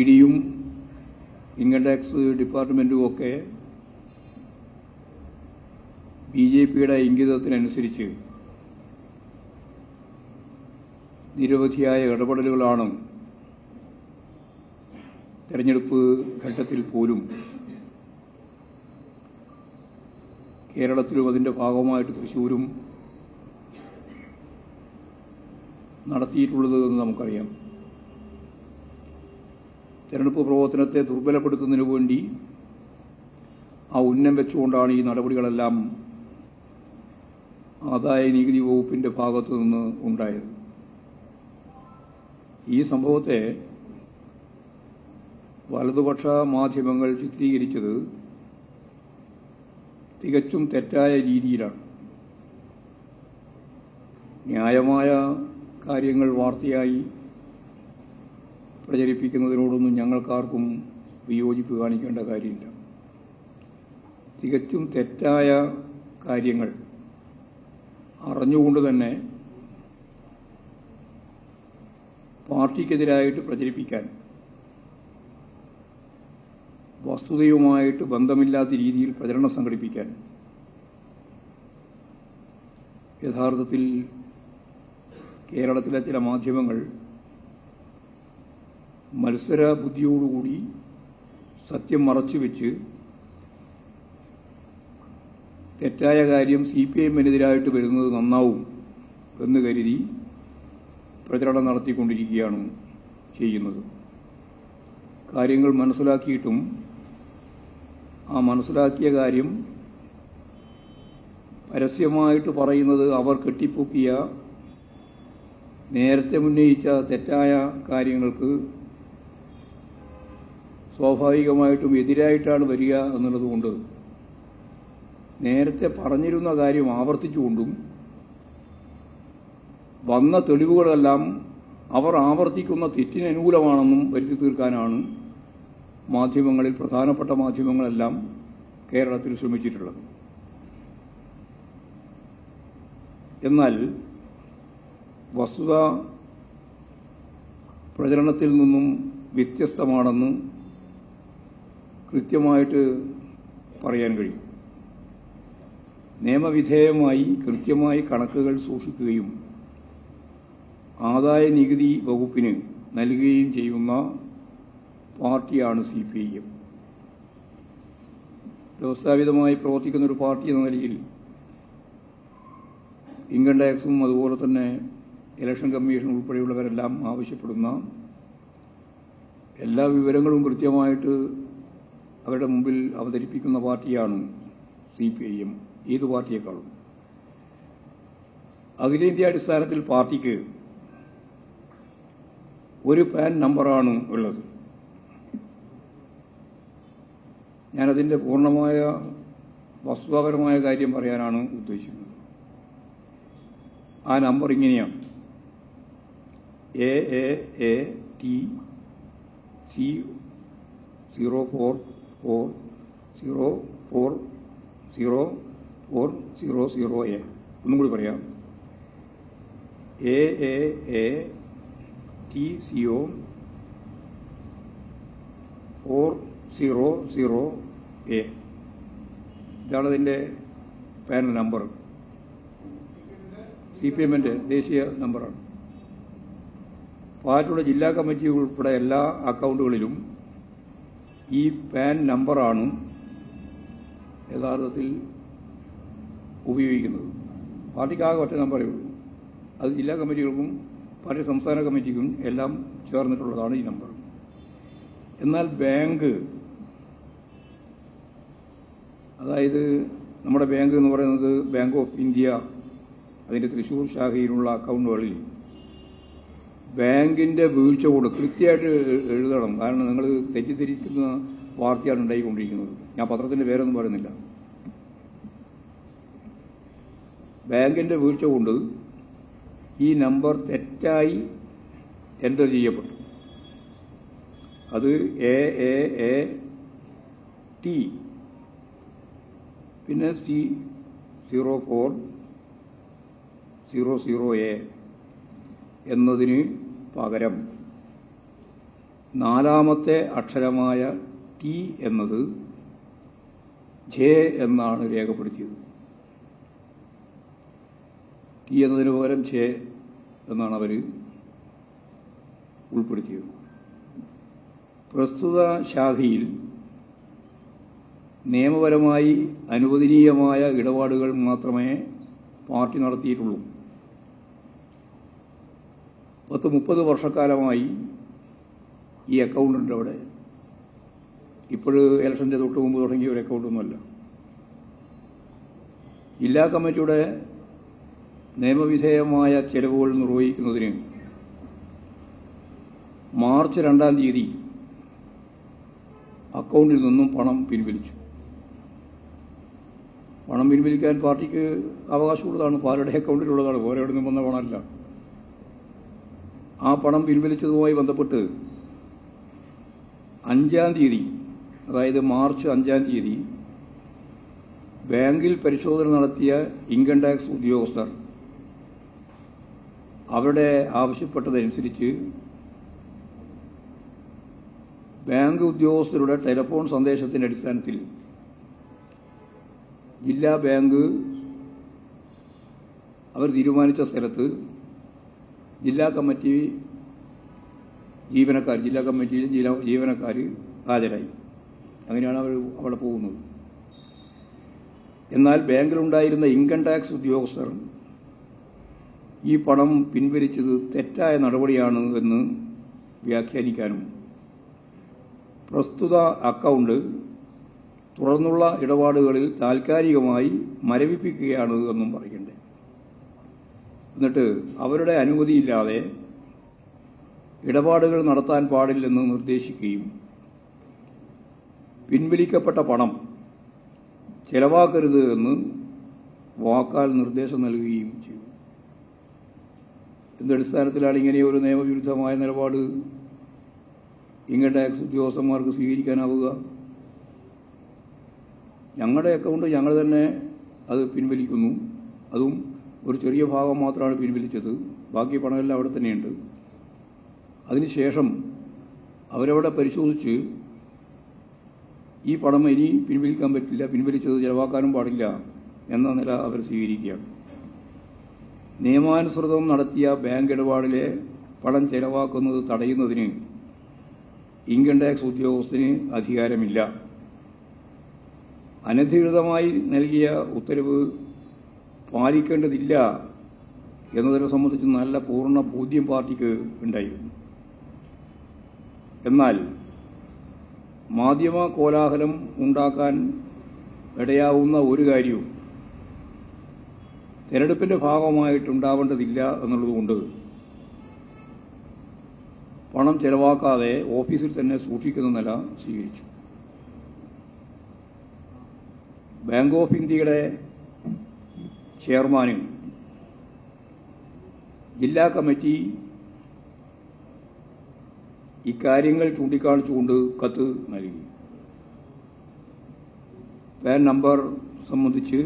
ഇഡിയും income tax ഡിപ്പാർട്ട്മെൻറ്റും ഒക്കെ BJPയുടെ ഇംഗിതത്തിനനുസരിച്ച് നിരവധിയായ ഇടപെടലുകളാണ് തെരഞ്ഞെടുപ്പ് ഘട്ടത്തിൽ പോലും കേരളത്തിലും അതിൻ്റെ ഭാഗമായിട്ട് തൃശ്ശൂരും നടത്തിയിട്ടുള്ളത് എന്ന് നമുക്കറിയാം. തെരഞ്ഞെടുപ്പ് പ്രവർത്തനത്തെ ദുർബലപ്പെടുത്തുന്നതിനു വേണ്ടി ആ ഉന്നം വെച്ചുകൊണ്ടാണ് ഈ നടപടികളെല്ലാം ആദായ നികുതി വകുപ്പിന്റെ ഭാഗത്തു നിന്ന് ഉണ്ടായത്. ഈ സംഭവത്തെ വലതുപക്ഷ മാധ്യമങ്ങൾ ചിത്രീകരിച്ചത് തികച്ചും തെറ്റായ രീതിയിലാണ്. ന്യായമായ കാര്യങ്ങൾ വാർത്തയായി പ്രചരിപ്പിക്കുന്നതിനോടൊന്നും ഞങ്ങൾക്കാർക്കും വിയോജിപ്പ് കാണിക്കേണ്ട കാര്യമില്ല. തികച്ചും തെറ്റായ കാര്യങ്ങൾ അറിഞ്ഞുകൊണ്ട് തന്നെ പാർട്ടിക്കെതിരായിട്ട് പ്രചരിപ്പിക്കാൻ വസ്തുതയുമായിട്ട് ബന്ധമില്ലാത്ത രീതിയിൽ പ്രചരണം സംഘടിപ്പിക്കാൻ യഥാർത്ഥത്തിൽ കേരളത്തിലെ ചില മാധ്യമങ്ങൾ മത്സര ബുദ്ധിയോടുകൂടി സത്യം മറച്ചുവെച്ച് തെറ്റായ കാര്യം CPIഎമ്മിനെതിരായിട്ട് വരുന്നത് നന്നാവും എന്ന് കരുതി പ്രചരണം നടത്തിക്കൊണ്ടിരിക്കുകയാണ് ചെയ്യുന്നത്. കാര്യങ്ങൾ മനസ്സിലാക്കിയിട്ടും ആ മനസ്സിലാക്കിയ കാര്യം പരസ്യമായിട്ട് പറയുന്നത് അവർ കെട്ടിപ്പൊക്കിയ നേരത്തെ ഉന്നയിച്ച തെറ്റായ കാര്യങ്ങൾക്ക് സ്വാഭാവികമായിട്ടും എതിരായിട്ടാണ് വരിക എന്നുള്ളതുകൊണ്ട് നേരത്തെ പറഞ്ഞിരുന്ന കാര്യം ആവർത്തിച്ചുകൊണ്ടും വന്ന തെളിവുകളെല്ലാം അവർ ആവർത്തിക്കുന്ന തെറ്റിന് അനുകൂലമാണെന്നും വരുത്തി തീർക്കാനാണ് മാധ്യമങ്ങളിൽ പ്രധാനപ്പെട്ട മാധ്യമങ്ങളെല്ലാം കേരളത്തിൽ ശ്രമിച്ചിട്ടുള്ളത്. എന്നാൽ വസ്തുത പ്രചരണത്തിൽ നിന്നും വ്യത്യസ്തമാണെന്ന് കൃത്യമായിട്ട് പറയാൻ കഴിയും. നിയമവിധേയമായി കൃത്യമായി കണക്കുകൾ സൂക്ഷിക്കുകയും ആദായ നികുതി വകുപ്പിന് നൽകുകയും ചെയ്യുന്ന പാർട്ടിയാണ് CPIഎം. വ്യവസ്ഥാപിതമായി പ്രവർത്തിക്കുന്ന ഒരു പാർട്ടി എന്ന നിലയിൽ ഇൻകം ടാക്സും അതുപോലെ തന്നെ ഇലക്ഷൻ കമ്മീഷൻ ഉൾപ്പെടെയുള്ളവരെല്ലാം ആവശ്യപ്പെടുന്ന എല്ലാ വിവരങ്ങളും കൃത്യമായിട്ട് അവരുടെ മുമ്പിൽ അവതരിപ്പിക്കുന്ന പാർട്ടിയാണ് CPIഎം. ഏത് പാർട്ടിയേക്കാളും അഖിലേന്ത്യാടിസ്ഥാനത്തിൽ പാർട്ടിക്ക് ഒരു പാൻ നമ്പറാണ് ഉള്ളത്. ഞാനതിൻ്റെ പൂർണ്ണമായ വസ്തുതാപരമായ കാര്യം പറയാനാണ് ഉദ്ദേശിക്കുന്നത്. ആ നമ്പർ ഇങ്ങനെയാണ്: AAATC0440400A. ഒന്നും കൂടി പറയാം: AAATC04000A. ഇതാണ് അതിൻ്റെ പാനൽ നമ്പർ. CPIഎമ്മിൻ്റെ ദേശീയ നമ്പറാണ്. പാർട്ടിയുടെ ജില്ലാ കമ്മിറ്റി ഉൾപ്പെടെ എല്ലാ അക്കൗണ്ടുകളിലും ഈ പാൻ നമ്പറാണ് യഥാർത്ഥത്തിൽ ഉപയോഗിക്കുന്നത്. പാർട്ടിക്കാകെ ഒറ്റ നമ്പറേ ഉള്ളൂ. അത് ജില്ലാ കമ്മിറ്റികൾക്കും പാർട്ടി സംസ്ഥാന കമ്മിറ്റിക്കും എല്ലാം ചേർന്നിട്ടുള്ളതാണ് ഈ നമ്പർ. എന്നാൽ ബാങ്ക്, അതായത് നമ്മുടെ ബാങ്ക് എന്ന് പറയുന്നത് ബാങ്ക് ഓഫ് ഇന്ത്യ, അതിൻ്റെ തൃശ്ശൂർ ശാഖയിലുള്ള അക്കൗണ്ടുകളിൽ ബാങ്കിൻ്റെ വീഴ്ച കൂടെ കൃത്യമായിട്ട് എഴുതണം. കാരണം നിങ്ങൾ തെറ്റിദ്ധരിക്കുന്ന വാർത്തയാണ് ഉണ്ടായിക്കൊണ്ടിരിക്കുന്നത്. ഞാൻ പത്രത്തിൻ്റെ പേരൊന്നും പറയുന്നില്ല. ബാങ്കിൻ്റെ വീഴ്ച കൊണ്ട് ഈ നമ്പർ തെറ്റായി എൻ്റർ ചെയ്യപ്പെട്ടു. അത് AAAT പിന്നെ C04000A എന്നതിന് പകരം നാലാമത്തെ അക്ഷരമായ ടി എന്നത് ജെ എന്നാണ് രേഖപ്പെടുത്തിയത്. ടി എന്നതിന് പകരം ജെ എന്നാണ് അവർ ഉൾപ്പെടുത്തിയത്. പ്രസ്തുത ശാഖയിൽ നിയമപരമായി അനുവദനീയമായ ഇടപാടുകൾ മാത്രമേ പാർട്ടി നടത്തിയിട്ടുള്ളൂ. 30 വർഷക്കാലമായി ഈ അക്കൗണ്ട് ഉണ്ട് അവിടെ. ഇപ്പോഴും ഇലക്ഷൻ്റെ തൊട്ട് മുമ്പ് തുടങ്ങിയ ഒരു അക്കൗണ്ടൊന്നുമല്ല. ജില്ലാ കമ്മിറ്റിയുടെ നിയമവിധേയമായ ചെലവുകൾ നിർവഹിക്കുന്നതിന് മാർച്ച് 2-ാം തീയതി അക്കൗണ്ടിൽ നിന്നും പണം പിൻവലിച്ചു. പണം പിൻവലിക്കാൻ പാർട്ടിക്ക് അവകാശമുള്ളതാണ്, പാർട്ടിയുടെ അക്കൗണ്ടിലുള്ളതാണ്, വേറെ എവിടെ നിന്നും വന്ന പണമല്ല. ആ പണം പിൻവലിച്ചതുമായി ബന്ധപ്പെട്ട് 5-ാം തീയതി, അതായത് മാർച്ച് 5-ാം തീയതി ബാങ്കിൽ പരിശോധന നടത്തിയ ഇൻകം ടാക്സ് ഉദ്യോഗസ്ഥർ അവരുടെ ആവശ്യപ്പെട്ടതനുസരിച്ച് ബാങ്ക് ഉദ്യോഗസ്ഥരുടെ ടെലിഫോൺ സന്ദേശത്തിന്റെ അടിസ്ഥാനത്തിൽ ജില്ലാ ബാങ്ക് അവർ തീരുമാനിച്ച സ്ഥലത്ത് ജില്ലാ കമ്മിറ്റി ജീവനക്കാർ, ജില്ലാ കമ്മിറ്റിയിലെ ജീവനക്കാർ ഹാജരായി. അങ്ങനെയാണ് അവർ അവിടെ പോകുന്നത്. എന്നാൽ ബാങ്കിലുണ്ടായിരുന്ന ഇൻകം ടാക്സ് ഉദ്യോഗസ്ഥർ ഈ പണം പിൻവലിച്ചത് തെറ്റായ നടപടിയാണ് എന്ന് വ്യാഖ്യാനിക്കാനും പ്രസ്തുത അക്കൗണ്ട് തുടർന്നുള്ള ഇടപാടുകളിൽ താൽക്കാലികമായി മരവിപ്പിക്കുകയാണ് എന്നും പറയണ്ടേ. എന്നിട്ട് അവരുടെ അനുമതിയില്ലാതെ ഇടപാടുകൾ നടത്താൻ പാടില്ലെന്ന് നിർദ്ദേശിക്കുകയും പിൻവലിക്കപ്പെട്ട പണം ചെലവാക്കരുത് എന്ന് വാക്കാൽ നിർദ്ദേശം നൽകുകയും ചെയ്തു. എന്തടിസ്ഥാനത്തിലാണ് ഇങ്ങനെ ഒരു നിയമവിരുദ്ധമായ നിലപാട് ഇൻകം ടാക്സ് ഉദ്യോഗസ്ഥന്മാർക്ക് സ്വീകരിക്കാനാവുക? ഞങ്ങളുടെ അക്കൗണ്ട് ഞങ്ങൾ തന്നെ അത് പിൻവലിക്കുന്നു, അതും ഒരു ചെറിയ ഭാഗം മാത്രമാണ് പിൻവലിച്ചത്, ബാക്കി പണമെല്ലാം അവിടെ തന്നെയുണ്ട്. അതിനുശേഷം അവരവിടെ പരിശോധിച്ച് ഈ പണം ഇനി പിൻവലിക്കാൻ പറ്റില്ല, പിൻവലിച്ചത് ചെലവാക്കാനും പാടില്ല എന്ന നില അവർ സ്വീകരിക്കുകയാണ്. നിയമാനുസൃതം നടത്തിയ ബാങ്ക് ഇടപാടിലെ പണം ചെലവാക്കുന്നത് തടയുന്നതിന് ഇൻകം ടാക്സ് ഉദ്യോഗസ്ഥന് അധികാരമില്ല. അനധികൃതമായി നൽകിയ ഉത്തരവ് പാലിക്കേണ്ടതില്ല എന്നതിനെ സംബന്ധിച്ച് നല്ല പൂർണ്ണ ബോധ്യം പാർട്ടിക്ക് ഉണ്ടായിരുന്നു. എന്നാൽ മാധ്യമ കോലാഹലം ഉണ്ടാക്കാൻ ഇടയാവുന്ന ഒരു കാര്യവും തെരഞ്ഞെടുപ്പിന്റെ ഭാഗമായിട്ടുണ്ടാവേണ്ടതില്ല എന്നുള്ളതുകൊണ്ട് പണം ചെലവാക്കാതെ ഓഫീസിൽ തന്നെ സൂക്ഷിക്കുന്ന നില സ്വീകരിച്ചു. ബാങ്ക് ഓഫ് ഇന്ത്യയുടെ ചെയർമാനും ജില്ലാ കമ്മിറ്റി ഇക്കാര്യങ്ങൾ ചൂണ്ടിക്കാണിച്ചുകൊണ്ട് കത്ത് നൽകി. പാൻ നമ്പർ സംബന്ധിച്ച്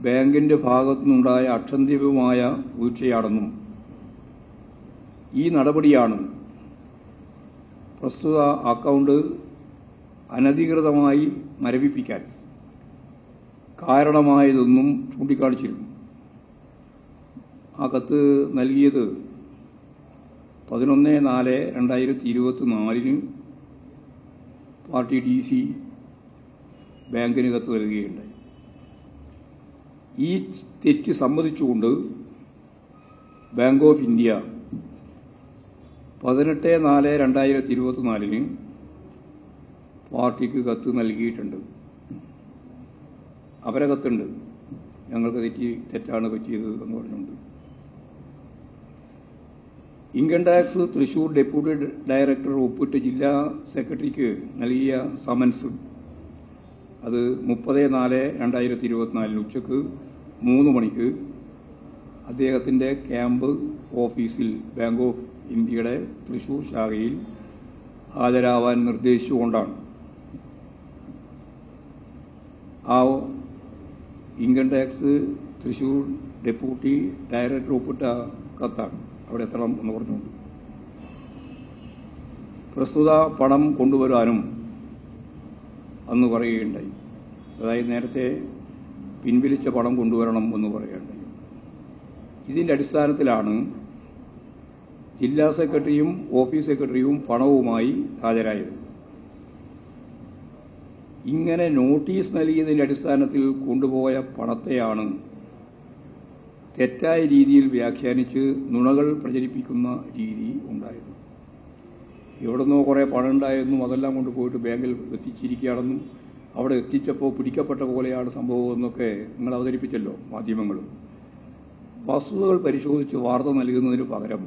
ബാങ്കിന്റെ ഭാഗത്തുനിന്നുണ്ടായ അക്ഷന്തികമായ വീഴ്ചയാണെന്നും ഈ നടപടിയാണ് പ്രസ്തുത അക്കൗണ്ട് അനധികൃതമായി മരവിപ്പിക്കാൻ കാരണമായതെന്നും ചൂണ്ടിക്കാണിച്ചിരുന്നു. ആ കത്ത് നൽകിയത് 11/4/2024 പാർട്ടി DC ബാങ്കിന് കത്ത് നൽകുകയുണ്ടായി. ഈ തെറ്റ് സമ്മതിച്ചുകൊണ്ട് ബാങ്ക് ഓഫ് ഇന്ത്യ 18/4/2024 പാർട്ടിക്ക് കത്ത് നൽകിയിട്ടുണ്ട്. അവരെ കത്തുണ്ട്, ഞങ്ങൾക്ക് തെറ്റാണ് പറ്റിയത് എന്ന് പറഞ്ഞുകൊണ്ട്. Income tax Thrissur deputy director ഒപ്പിട്ട് ജില്ലാ സെക്രട്ടറിക്ക് നൽകിയ സമൻസ് അത് 30/4/2024 ഉച്ചയ്ക്ക് 3 മണിക്ക് അദ്ദേഹത്തിന്റെ ക്യാമ്പ് ഓഫീസിൽ ബാങ്ക് ഓഫ് ഇന്ത്യയുടെ തൃശൂർ ശാഖയിൽ ഹാജരാവാൻ നിർദ്ദേശിച്ചുകൊണ്ടാണ്. ആ income tax Thrissur deputy director ഒപ്പിട്ട കത്താണ് അവിടെ എത്തണം എന്ന് പറഞ്ഞുകൊണ്ട്. പ്രസ്തുത പണം കൊണ്ടുവരാനും അന്ന് പറയുകയുണ്ടായി. അതായത് നേരത്തെ പിൻവലിച്ച പണം കൊണ്ടുവരണം എന്ന് പറയുകയുണ്ടായി. ഇതിന്റെ അടിസ്ഥാനത്തിലാണ് ജില്ലാ സെക്രട്ടറിയും ഓഫീസ് സെക്രട്ടറിയും പണവുമായി ഹാജരായത്. ഇങ്ങനെ നോട്ടീസ് നൽകിയതിന്റെ അടിസ്ഥാനത്തിൽ കൊണ്ടുപോയ പണത്തെയാണ് തെറ്റായ രീതിയിൽ വ്യാഖ്യാനിച്ച് നുണകൾ പ്രചരിപ്പിക്കുന്ന രീതി ഉണ്ടായത്. എവിടുന്നോ കുറേ പണം ഉണ്ടായെന്നും അതെല്ലാം കൊണ്ടുപോയിട്ട് ബാങ്കിൽ എത്തിച്ചിരിക്കുകയാണെന്നും അവിടെ എത്തിച്ചപ്പോൾ പിടിക്കപ്പെട്ട പോലെയാണ് സംഭവം എന്നൊക്കെ നിങ്ങൾ അവതരിപ്പിച്ചല്ലോ മാധ്യമങ്ങൾ. വസ്തുതകൾ പരിശോധിച്ച് വാർത്ത നൽകുന്നതിന് പകരം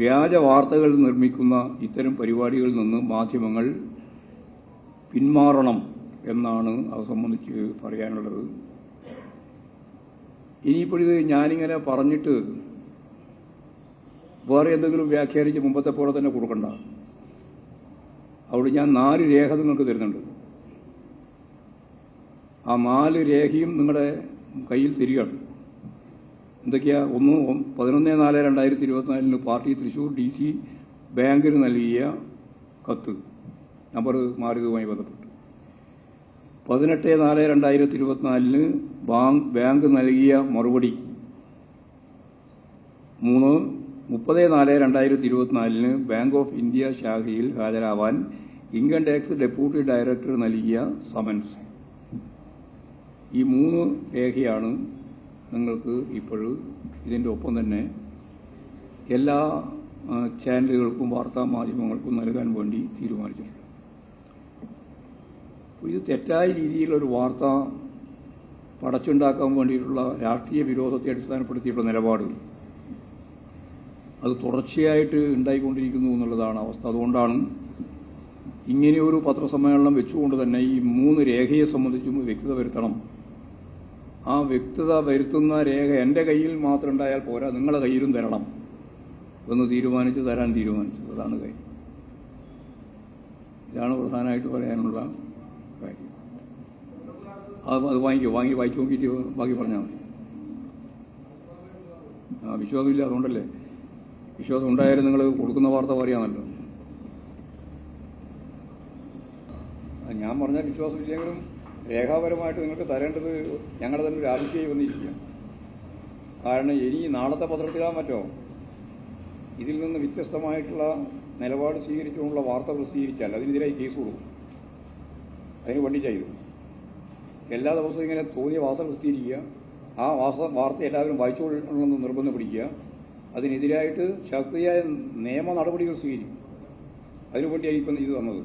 വ്യാജ വാർത്തകൾ നിർമ്മിക്കുന്ന ഇത്തരം പരിപാടികളിൽ നിന്ന് മാധ്യമങ്ങൾ പിന്മാറണം എന്നാണ് അത് സംബന്ധിച്ച് പറയാനുള്ളത്. ഇനിയിപ്പോഴിത് ഞാനിങ്ങനെ പറഞ്ഞിട്ട് വേറെ എന്തെങ്കിലും വ്യാഖ്യാനിച്ച് മുമ്പത്തെ പോലെ തന്നെ കൊടുക്കണ്ട. അവിടെ ഞാൻ 4 രേഖ നിങ്ങൾക്ക് തരുന്നുണ്ട്. ആ 4 രേഖയും നിങ്ങളുടെ കയ്യിൽ ശരിയാണ്. എന്തൊക്കെയാ? 11/4/2024 പാർട്ടി തൃശൂർ DC ബാങ്കിന് നൽകിയ കത്ത് നമ്പർ മാറിയതുമായി ബന്ധപ്പെട്ട്, 18/4/2024 ബാങ്ക് നൽകിയ മറുപടി, 30/4/2024 ബാങ്ക് ഓഫ് ഇന്ത്യ ശാഖയിൽ ഹാജരാവാൻ ഇൻകം ടാക്സ് ഡെപ്യൂട്ടി ഡയറക്ടർ നൽകിയ സമൻസ്. ഈ 3 രേഖയാണ് നിങ്ങൾക്ക് ഇപ്പോഴും ഇതിൻ്റെ ഒപ്പം തന്നെ എല്ലാ ചാനലുകൾക്കും വാർത്താ മാധ്യമങ്ങൾക്കും നൽകാൻ വേണ്ടി തീരുമാനിച്ചിട്ടുണ്ട്. ഇത് തെറ്റായ രീതിയിലൊരു വാർത്ത പടച്ചുണ്ടാക്കാൻ വേണ്ടിയിട്ടുള്ള രാഷ്ട്രീയ വിരോധത്തെ അടിസ്ഥാനപ്പെടുത്തിയിട്ടുള്ള നിലപാട് അത് തുടർച്ചയായിട്ട് ഉണ്ടായിക്കൊണ്ടിരിക്കുന്നു എന്നുള്ളതാണ് അവസ്ഥ. അതുകൊണ്ടാണ് ഇങ്ങനെയൊരു പത്രസമ്മേളനം വെച്ചുകൊണ്ട് തന്നെ ഈ 3 രേഖയെ സംബന്ധിച്ചും വ്യക്തത വരുത്തണം. ആ വ്യക്തത വരുത്തുന്ന രേഖ എൻ്റെ കയ്യിൽ മാത്രം ഉണ്ടായാൽ പോരാ, നിങ്ങളുടെ കയ്യിലും തരണം എന്ന് തരാൻ തീരുമാനിച്ചത്. അതാണ് കാര്യം. ഇതാണ് പ്രധാനമായിട്ട് പറയാനുള്ള കാര്യം. അത് വായിച്ചു നോക്കിയിട്ട് ബാക്കി പറഞ്ഞാൽ മതി. വിശ്വാസമില്ല, അതുകൊണ്ടല്ലേ. വിശ്വാസം ഉണ്ടായാലും നിങ്ങൾ കൊടുക്കുന്ന വാർത്ത പറയാമല്ലോ. ഞാൻ പറഞ്ഞാൽ വിശ്വാസമില്ലെങ്കിലും രേഖാപരമായിട്ട് നിങ്ങൾക്ക് തരേണ്ടത് ഞങ്ങളുടെ തന്നെ ഒരു ആവശ്യമായി വന്നിരിക്കുക. കാരണം ഇനി നാളത്തെ പത്രത്തിലാൻ പറ്റുമോ ഇതിൽ നിന്ന് വ്യത്യസ്തമായിട്ടുള്ള നിലപാട് സ്വീകരിച്ചുകൊണ്ടുള്ള വാർത്ത പ്രസിദ്ധീകരിച്ചാൽ അതിനെതിരായി കേസ് കൊടുക്കും. അതിന് വേണ്ടി ചെയ്തു എല്ലാ ദിവസവും ഇങ്ങനെ തോന്നിയ വാർത്ത പ്രസിദ്ധീകരിക്കുക, ആ വാർത്ത എല്ലാവരും വായിച്ചുകൊള്ളണമെന്ന് നിർബന്ധം പിടിക്കുക, അതിനെതിരായിട്ട് ശക്തിയായ നിയമ നടപടികൾ സ്വീകരിക്കും. അതിനുവേണ്ടിയായി ഇപ്പം ഇത് വന്നത്.